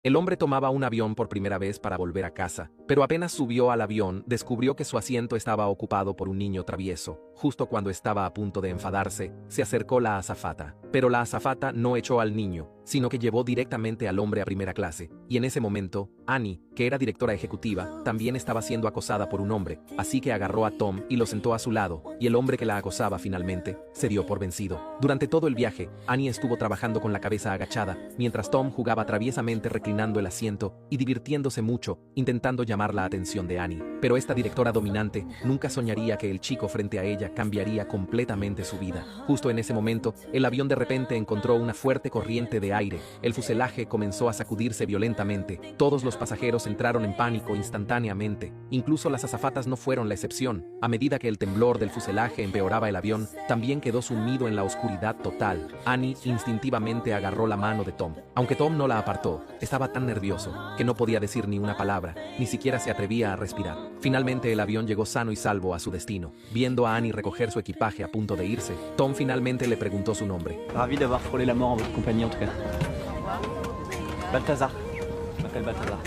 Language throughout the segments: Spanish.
El hombre tomaba un avión por primera vez para volver a casa, pero apenas subió al avión, descubrió que su asiento estaba ocupado por un niño travieso. Justo cuando estaba a punto de enfadarse, se acercó la azafata. Pero la azafata no echó al niño, sino que llevó directamente al hombre a primera clase, y en ese momento, Annie, que era directora ejecutiva, también estaba siendo acosada por un hombre, así que agarró a Tom y lo sentó a su lado, y el hombre que la acosaba finalmente, se dio por vencido. Durante todo el viaje, Annie estuvo trabajando con la cabeza agachada, mientras Tom jugaba traviesamente reclinando el asiento y divirtiéndose mucho, intentando llamar la atención de Annie. Pero esta directora dominante nunca soñaría que el chico frente a ella cambiaría completamente su vida. Justo en ese momento, el avión de repente encontró una fuerte corriente de aire, el fuselaje comenzó a sacudirse violentamente, todos los pasajeros entraron en pánico instantáneamente, incluso las azafatas no fueron la excepción. A medida que el temblor del fuselaje empeoraba el avión, también quedó sumido en la oscuridad total. Annie instintivamente agarró la mano de Tom. Aunque Tom no la apartó, estaba tan nervioso que no podía decir ni una palabra, ni siquiera se atrevía a respirar. Finalmente el avión llegó sano y salvo a su destino. Viendo a Annie recoger su equipaje a punto de irse, Tom finalmente le preguntó su nombre. Ravi d'avoir frôlé la mort en votre compagnie en tout cas. Balthazar. Je m'appelle Balthazar.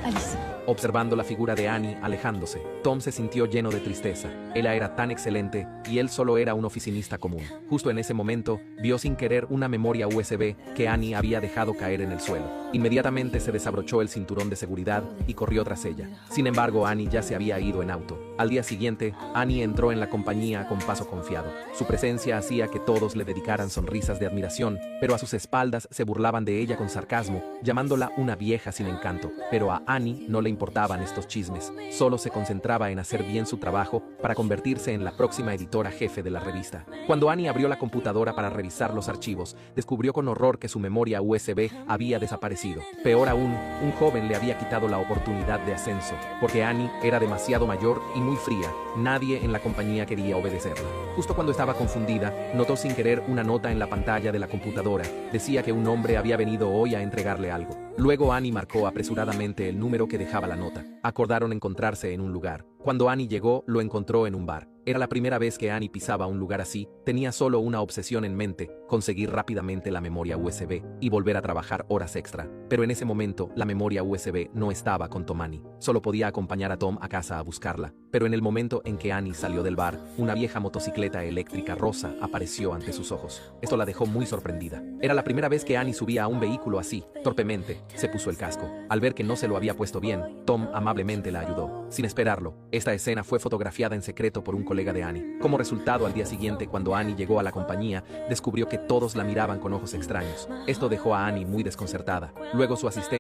Alice. Observando la figura de Annie alejándose, Tom se sintió lleno de tristeza. Ella era tan excelente y él solo era un oficinista común. Justo en ese momento, vio sin querer una memoria USB que Annie había dejado caer en el suelo. Inmediatamente se desabrochó el cinturón de seguridad y corrió tras ella. Sin embargo, Annie ya se había ido en auto. Al día siguiente, Annie entró en la compañía con paso confiado. Su presencia hacía que todos le dedicaran sonrisas de admiración, pero a sus espaldas se burlaban de ella con sarcasmo, llamándola una vieja sin encanto. Pero a Annie no le importaban estos chismes, solo se concentraba en hacer bien su trabajo para convertirse en la próxima editora jefe de la revista. Cuando Annie abrió la computadora para revisar los archivos, descubrió con horror que su memoria USB había desaparecido. Peor aún, un joven le había quitado la oportunidad de ascenso, porque Annie era demasiado mayor y muy fría. Nadie en la compañía quería obedecerla. Justo cuando estaba confundida, notó sin querer una nota en la pantalla de la computadora. Decía que un hombre había venido hoy a entregarle algo. Luego Annie marcó apresuradamente el número que dejaba la nota. Acordaron encontrarse en un lugar. Cuando Annie llegó, lo encontró en un bar. Era la primera vez que Annie pisaba un lugar así. Tenía solo una obsesión en mente: conseguir rápidamente la memoria USB y volver a trabajar horas extra. Pero en ese momento, la memoria USB no estaba con Tom. Annie solo podía acompañar a Tom a casa a buscarla. Pero en el momento en que Annie salió del bar, una vieja motocicleta eléctrica rosa apareció ante sus ojos. Esto la dejó muy sorprendida. Era la primera vez que Annie subía a un vehículo así. Torpemente, se puso el casco. Al ver que no se lo había puesto bien, Tom amablemente la ayudó. Sin esperarlo, esta escena fue fotografiada en secreto por un colega de Annie. Como resultado, al día siguiente, cuando Annie llegó a la compañía, descubrió que todos la miraban con ojos extraños. Esto dejó a Annie muy desconcertada. Luego su asistente